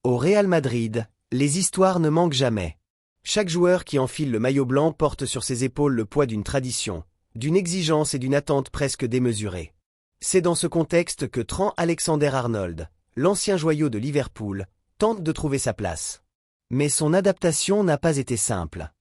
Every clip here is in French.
Au Real Madrid, les histoires ne manquent jamais. Chaque joueur qui enfile le maillot blanc porte sur ses épaules le poids d'une tradition, d'une exigence et d'une attente presque démesurée. C'est dans ce contexte que Trent Alexander-Arnold, l'ancien joyau de Liverpool, tente de trouver sa place. Mais son adaptation n'a pas été simple.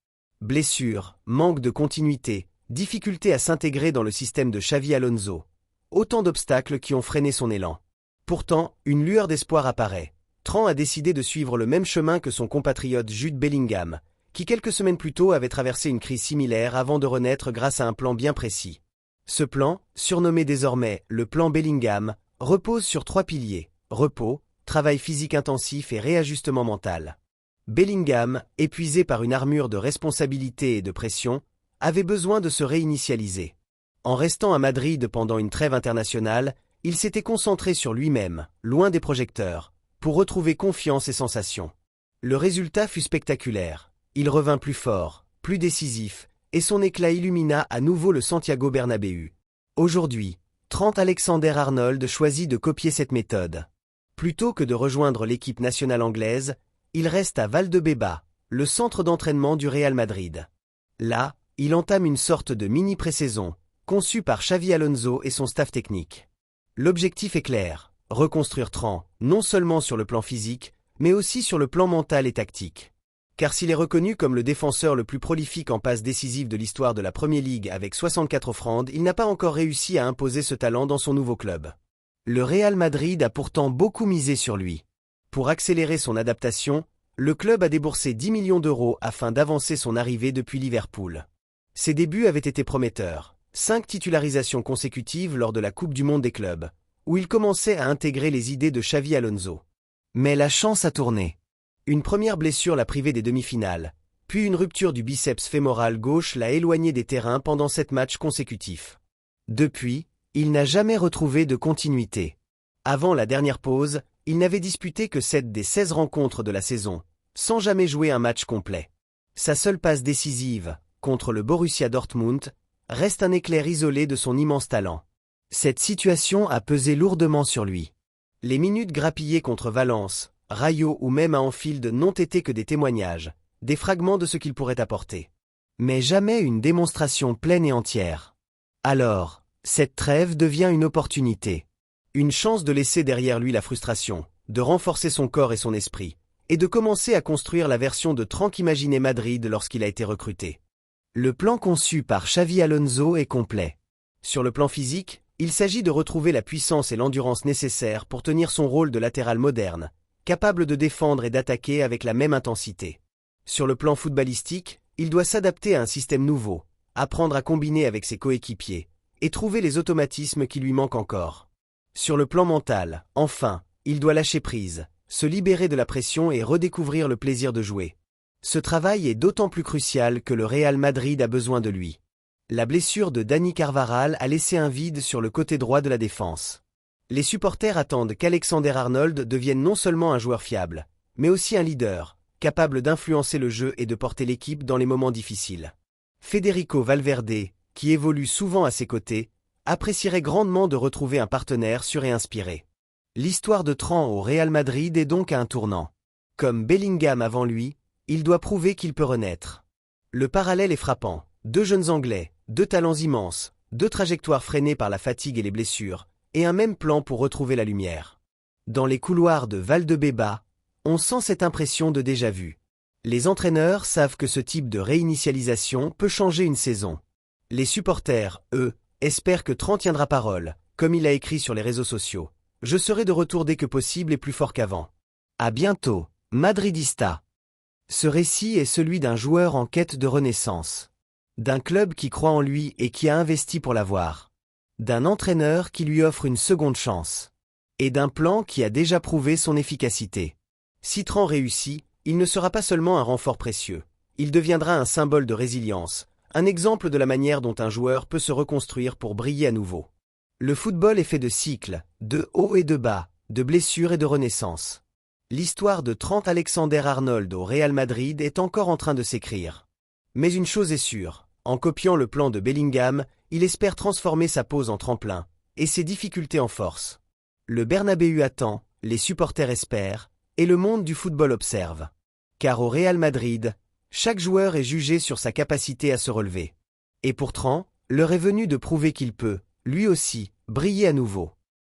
Blessures, manque de continuité, difficulté à s'intégrer dans le système de Xavi Alonso. Autant d'obstacles qui ont freiné son élan. Pourtant, une lueur d'espoir apparaît. Trent a décidé de suivre le même chemin que son compatriote Jude Bellingham, qui quelques semaines plus tôt avait traversé une crise similaire avant de renaître grâce à un plan bien précis. Ce plan, surnommé désormais le plan Bellingham, repose sur 3 piliers: repos, travail physique intensif et réajustement mental. Bellingham, épuisé par une armure de responsabilité et de pression, avait besoin de se réinitialiser. En restant à Madrid pendant une trêve internationale, il s'était concentré sur lui-même, loin des projecteurs, pour retrouver confiance et sensation. Le résultat fut spectaculaire. Il revint plus fort, plus décisif, et son éclat illumina à nouveau le Santiago Bernabéu. Aujourd'hui, Trent Alexander-Arnold choisit de copier cette méthode. Plutôt que de rejoindre l'équipe nationale anglaise, il reste à Valdebeba, le centre d'entraînement du Real Madrid. Là, il entame une sorte de mini-pré-saison, conçue par Xavi Alonso et son staff technique. L'objectif est clair, reconstruire Trent, non seulement sur le plan physique, mais aussi sur le plan mental et tactique. Car s'il est reconnu comme le défenseur le plus prolifique en passes décisives de l'histoire de la Premier League avec 64 offrandes, il n'a pas encore réussi à imposer ce talent dans son nouveau club. Le Real Madrid a pourtant beaucoup misé sur lui. Pour accélérer son adaptation, le club a déboursé 10 millions d'euros afin d'avancer son arrivée depuis Liverpool. Ses débuts avaient été prometteurs. 5 titularisations consécutives lors de la Coupe du Monde des clubs, où il commençait à intégrer les idées de Xavi Alonso. Mais la chance a tourné. Une première blessure l'a privé des demi-finales, puis une rupture du biceps fémoral gauche l'a éloigné des terrains pendant 7 matchs consécutifs. Depuis, il n'a jamais retrouvé de continuité. Avant la dernière pause, il n'avait disputé que 7 des 16 rencontres de la saison, sans jamais jouer un match complet. Sa seule passe décisive, contre le Borussia Dortmund, reste un éclair isolé de son immense talent. Cette situation a pesé lourdement sur lui. Les minutes grappillées contre Valence, Rayo ou même à Anfield n'ont été que des témoignages, des fragments de ce qu'il pourrait apporter. Mais jamais une démonstration pleine et entière. Alors, cette trêve devient une opportunité. Une chance de laisser derrière lui la frustration, de renforcer son corps et son esprit, et de commencer à construire la version de Trent qu'imaginait Madrid lorsqu'il a été recruté. Le plan conçu par Xavi Alonso est complet. Sur le plan physique, il s'agit de retrouver la puissance et l'endurance nécessaires pour tenir son rôle de latéral moderne, capable de défendre et d'attaquer avec la même intensité. Sur le plan footballistique, il doit s'adapter à un système nouveau, apprendre à combiner avec ses coéquipiers, et trouver les automatismes qui lui manquent encore. Sur le plan mental, enfin, il doit lâcher prise, se libérer de la pression et redécouvrir le plaisir de jouer. Ce travail est d'autant plus crucial que le Real Madrid a besoin de lui. La blessure de Dani Carvajal a laissé un vide sur le côté droit de la défense. Les supporters attendent qu'Alexander-Arnold devienne non seulement un joueur fiable, mais aussi un leader, capable d'influencer le jeu et de porter l'équipe dans les moments difficiles. Federico Valverde, qui évolue souvent à ses côtés, apprécierait grandement de retrouver un partenaire sûr et inspiré. L'histoire de Trent au Real Madrid est donc à un tournant. Comme Bellingham avant lui, il doit prouver qu'il peut renaître. Le parallèle est frappant. 2 jeunes Anglais, 2 talents immenses, 2 trajectoires freinées par la fatigue et les blessures, et un même plan pour retrouver la lumière. Dans les couloirs de Valdebeba, on sent cette impression de déjà-vu. Les entraîneurs savent que ce type de réinitialisation peut changer une saison. Les supporters, eux, espèrent que Trent tiendra parole, comme il a écrit sur les réseaux sociaux. « Je serai de retour dès que possible et plus fort qu'avant. À bientôt, Madridista ». Ce récit est celui d'un joueur en quête de renaissance. D'un club qui croit en lui et qui a investi pour l'avoir. D'un entraîneur qui lui offre une seconde chance. Et d'un plan qui a déjà prouvé son efficacité. Si Trent réussit, il ne sera pas seulement un renfort précieux. Il deviendra un symbole de résilience, un exemple de la manière dont un joueur peut se reconstruire pour briller à nouveau. Le football est fait de cycles, de hauts et de bas, de blessures et de renaissance. L'histoire de Trent Alexander-Arnold au Real Madrid est encore en train de s'écrire. Mais une chose est sûre, en copiant le plan de Bellingham, il espère transformer sa pause en tremplin, et ses difficultés en force. Le Bernabéu attend, les supporters espèrent, Et le monde du football observe. Car au Real Madrid, chaque joueur est jugé sur sa capacité à se relever. Et pourtant, l'heure est venue de prouver qu'il peut, lui aussi, briller à nouveau.